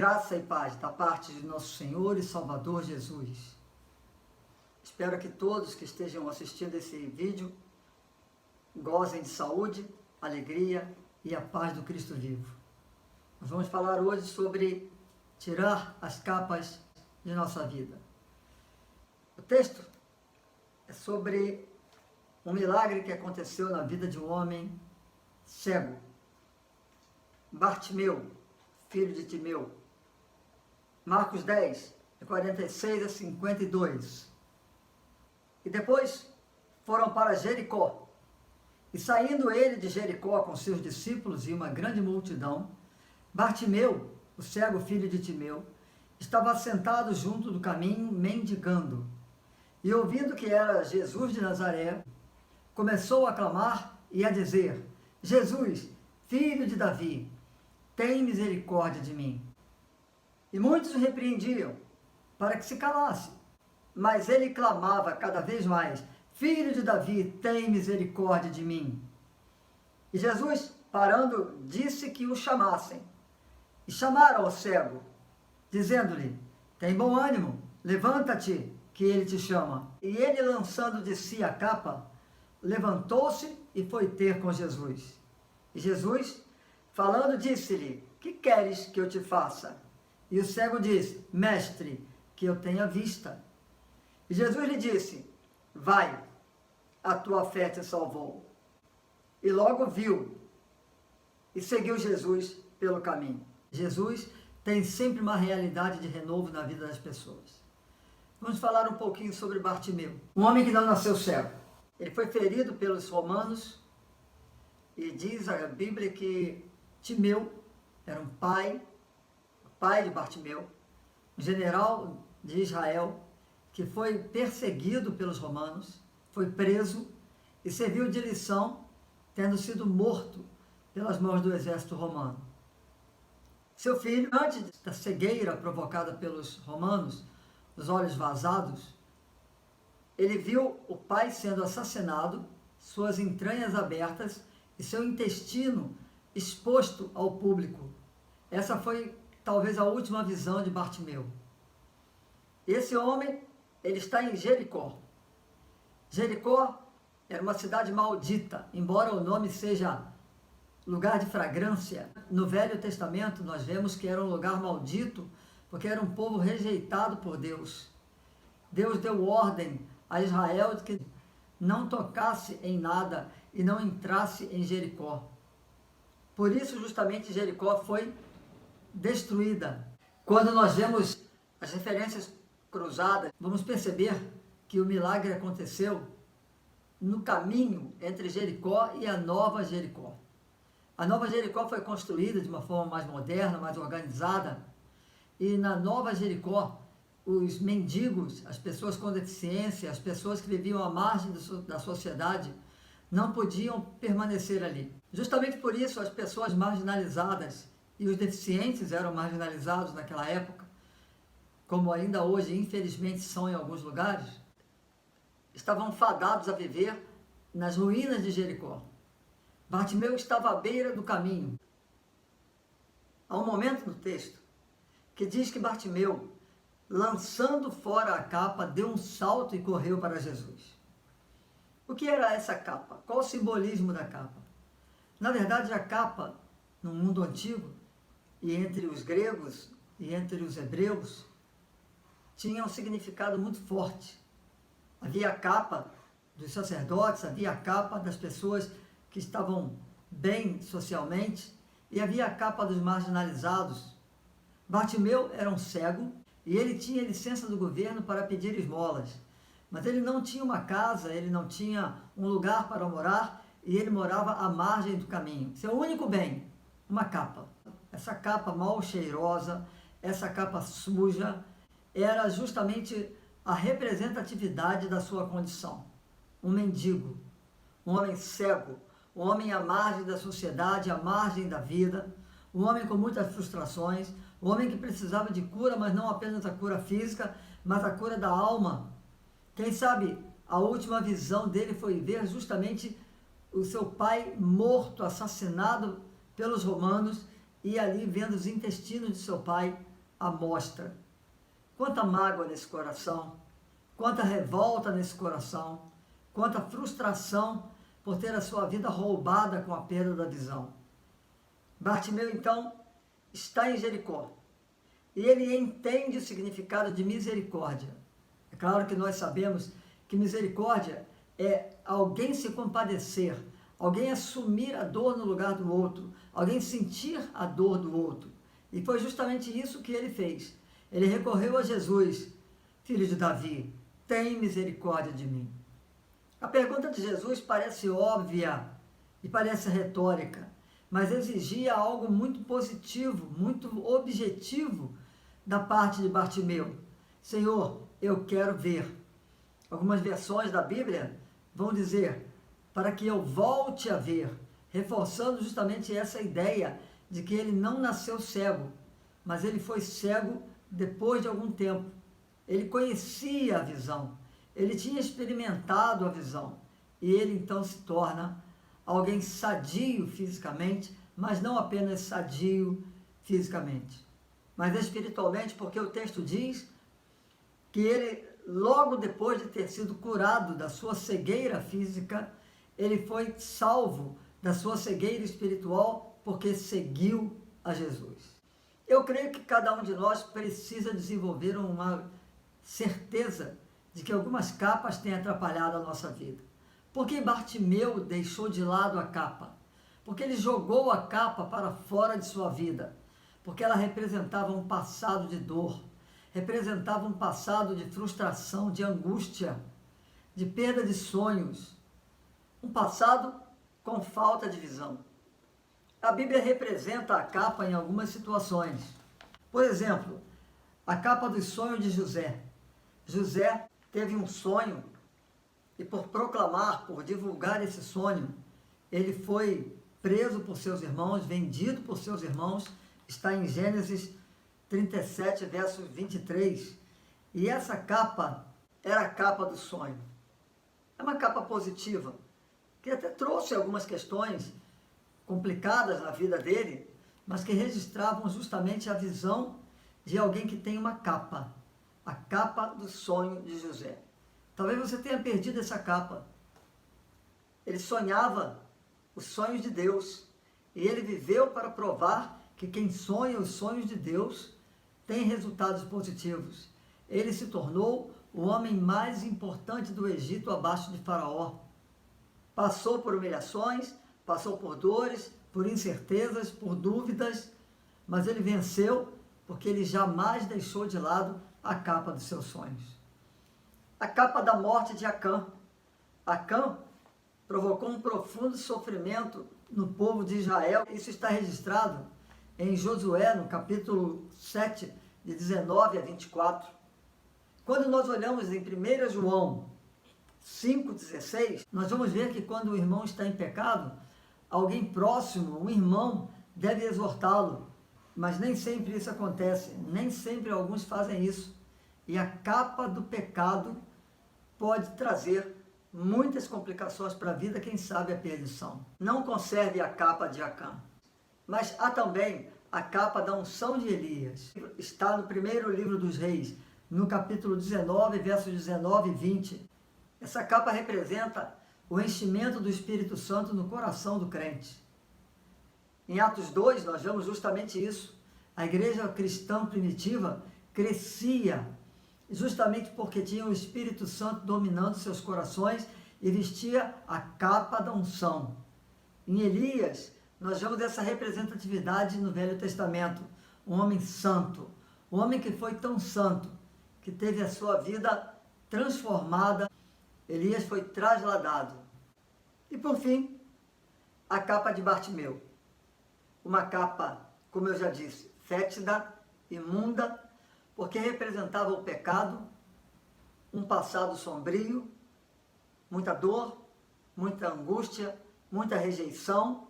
Graça e paz da parte de nosso Senhor e Salvador Jesus. Espero que todos que estejam assistindo esse vídeo gozem de saúde, alegria e a paz do Cristo vivo. Nós vamos falar hoje sobre tirar as capas de nossa vida. O texto é sobre um milagre que aconteceu na vida de um homem cego, Bartimeu, filho de Timeu. Marcos 10, de 46 a 52. E depois foram para Jericó. E saindo ele de Jericó com seus discípulos e uma grande multidão, Bartimeu, o cego filho de Timeu, estava sentado junto do caminho, mendigando. E ouvindo que era Jesus de Nazaré, começou a clamar e a dizer: Jesus, filho de Davi, tem misericórdia de mim. E muitos o repreendiam para que se calasse. Mas ele clamava cada vez mais: Filho de Davi, tem misericórdia de mim. E Jesus, parando, disse que o chamassem. E chamaram o cego, dizendo-lhe: Tem bom ânimo, levanta-te, que ele te chama. E ele, lançando de si a capa, levantou-se e foi ter com Jesus. E Jesus, falando, disse-lhe: Que queres que eu te faça? E o cego disse: Mestre, que eu tenha vista. E Jesus lhe disse: Vai, a tua fé te salvou. E logo viu e seguiu Jesus pelo caminho. Jesus tem sempre uma realidade de renovo na vida das pessoas. Vamos falar um pouquinho sobre Bartimeu, um homem que não nasceu cego. Ele foi ferido pelos romanos e diz a Bíblia que Timeu era o pai de Bartimeu, um general de Israel que foi perseguido pelos romanos, foi preso e serviu de lição, tendo sido morto pelas mãos do exército romano. Seu filho, antes da cegueira provocada pelos romanos, os olhos vazados, ele viu o pai sendo assassinado, suas entranhas abertas e seu intestino exposto ao público. Essa foi talvez a última visão de Bartimeu. Esse homem, ele está em Jericó. Jericó era uma cidade maldita, embora o nome seja lugar de fragrância. No Velho Testamento nós vemos que era um lugar maldito, porque era um povo rejeitado por Deus. Deus deu ordem a Israel de que não tocasse em nada e não entrasse em Jericó. Por isso, justamente, Jericó foi destruída. Quando nós vemos as referências cruzadas, vamos perceber que o milagre aconteceu no caminho entre Jericó e a Nova Jericó. A Nova Jericó foi construída de uma forma mais moderna, mais organizada, e na Nova Jericó, os mendigos, as pessoas com deficiência, as pessoas que viviam à margem da sociedade, não podiam permanecer ali. Justamente por isso, as pessoas marginalizadas e os deficientes eram marginalizados naquela época, como ainda hoje, infelizmente, são em alguns lugares, estavam fadados a viver nas ruínas de Jericó. Bartimeu estava à beira do caminho. Há um momento no texto que diz que Bartimeu, lançando fora a capa, deu um salto e correu para Jesus. O que era essa capa? Qual o simbolismo da capa? Na verdade, a capa, no mundo antigo, e entre os gregos e entre os hebreus, tinha um significado muito forte. Havia a capa dos sacerdotes, havia a capa das pessoas que estavam bem socialmente, e havia a capa dos marginalizados. Bartimeu era um cego, e ele tinha licença do governo para pedir esmolas. Mas ele não tinha uma casa, ele não tinha um lugar para morar, e ele morava à margem do caminho. Seu único bem, uma capa. Essa capa mal cheirosa, essa capa suja, era justamente a representatividade da sua condição. Um mendigo, um homem cego, um homem à margem da sociedade, à margem da vida, um homem com muitas frustrações, um homem que precisava de cura, mas não apenas a cura física, mas a cura da alma. Quem sabe a última visão dele foi ver justamente o seu pai morto, assassinado pelos romanos, e ali vendo os intestinos de seu pai à mostra. Quanta mágoa nesse coração, quanta revolta nesse coração, quanta frustração por ter a sua vida roubada com a perda da visão. Bartimeu, então, está em Jericó e ele entende o significado de misericórdia. É claro que nós sabemos que misericórdia é alguém se compadecer, alguém assumir a dor no lugar do outro, alguém sentir a dor do outro. E foi justamente isso que ele fez. Ele recorreu a Jesus: filho de Davi, tem misericórdia de mim. A pergunta de Jesus parece óbvia e parece retórica, mas exigia algo muito positivo, muito objetivo da parte de Bartimeu. Senhor, eu quero ver. Algumas versões da Bíblia vão dizer, para que eu volte a ver, reforçando justamente essa ideia de que ele não nasceu cego, mas ele foi cego depois de algum tempo. Ele conhecia a visão, ele tinha experimentado a visão, e ele então se torna alguém sadio fisicamente, mas não apenas sadio fisicamente, mas espiritualmente, porque o texto diz que ele, logo depois de ter sido curado da sua cegueira física, ele foi salvo da sua cegueira espiritual, porque seguiu a Jesus. Eu creio que cada um de nós precisa desenvolver uma certeza de que algumas capas têm atrapalhado a nossa vida. Por que Bartimeu deixou de lado a capa? Porque ele jogou a capa para fora de sua vida, porque ela representava um passado de dor, representava um passado de frustração, de angústia, de perda de sonhos, um passado com falta de visão. A Bíblia representa a capa em algumas situações. Por exemplo, a capa dos sonhos de José. José teve um sonho e por proclamar, por divulgar esse sonho, ele foi preso por seus irmãos, vendido por seus irmãos, está em Gênesis 37, verso 23. E essa capa era a capa do sonho. É uma capa positiva, que até trouxe algumas questões complicadas na vida dele, mas que registravam justamente a visão de alguém que tem uma capa, a capa do sonho de José. Talvez você tenha perdido essa capa. Ele sonhava os sonhos de Deus, e ele viveu para provar que quem sonha os sonhos de Deus tem resultados positivos. Ele se tornou o homem mais importante do Egito abaixo de Faraó. Passou por humilhações, passou por dores, por incertezas, por dúvidas, mas ele venceu porque ele jamais deixou de lado a capa dos seus sonhos. A capa da morte de Acã. Acã provocou um profundo sofrimento no povo de Israel. Isso está registrado em Josué, no capítulo 7, de 19 a 24. Quando nós olhamos em 1 João 5,16, nós vamos ver que quando o irmão está em pecado, alguém próximo, um irmão, deve exortá-lo. Mas nem sempre isso acontece, nem sempre alguns fazem isso. E a capa do pecado pode trazer muitas complicações para a vida, quem sabe a perdição. Não conserve a capa de Acã. Mas há também a capa da unção de Elias. Está no primeiro livro dos Reis, no capítulo 19, versos 19 e 20. Essa capa representa o enchimento do Espírito Santo no coração do crente. Em Atos 2, nós vemos justamente isso. A igreja cristã primitiva crescia justamente porque tinha o Espírito Santo dominando seus corações e vestia a capa da unção. Em Elias, nós vemos essa representatividade no Velho Testamento. Um homem santo, um homem que foi tão santo, que teve a sua vida transformada. Elias foi trasladado. E por fim, a capa de Bartimeu. Uma capa, como eu já disse, fétida, imunda, porque representava o pecado, um passado sombrio, muita dor, muita angústia, muita rejeição,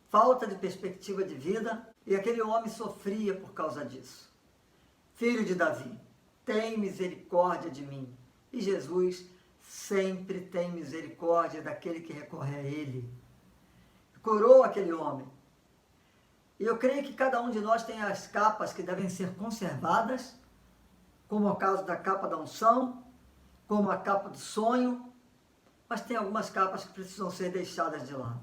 falta de perspectiva de vida, e aquele homem sofria por causa disso. Filho de Davi, tem misericórdia de mim. E Jesus sempre tem misericórdia daquele que recorre a Ele. Curou aquele homem. E eu creio que cada um de nós tem as capas que devem ser conservadas, como é o caso da capa da unção, como a capa do sonho, mas tem algumas capas que precisam ser deixadas de lado.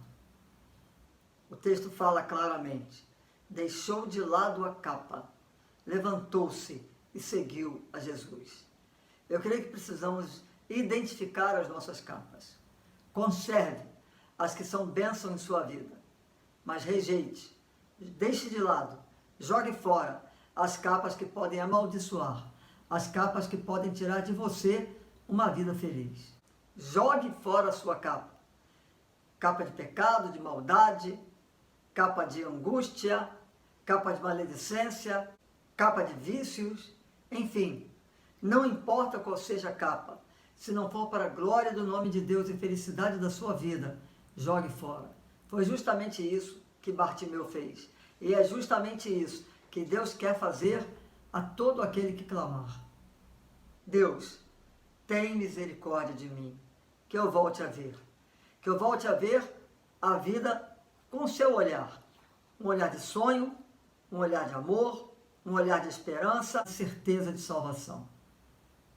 O texto fala claramente, deixou de lado a capa, levantou-se e seguiu a Jesus. Eu creio que precisamos identificar as nossas capas. Conserve as que são bênção em sua vida, mas rejeite, deixe de lado, jogue fora as capas que podem amaldiçoar, as capas que podem tirar de você uma vida feliz. Jogue fora a sua capa. Capa de pecado, de maldade, capa de angústia, capa de maledicência, capa de vícios, enfim, não importa qual seja a capa, se não for para a glória do nome de Deus e felicidade da sua vida, jogue fora. Foi justamente isso que Bartimeu fez. E é justamente isso que Deus quer fazer a todo aquele que clamar. Deus, tem misericórdia de mim, que eu volte a ver. Que eu volte a ver a vida com o seu olhar. Um olhar de sonho, um olhar de amor, um olhar de esperança, certeza de salvação.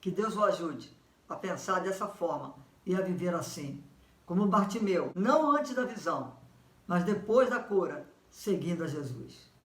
Que Deus o ajude a pensar dessa forma e a viver assim, como Bartimeu, não antes da visão, mas depois da cura, seguindo a Jesus.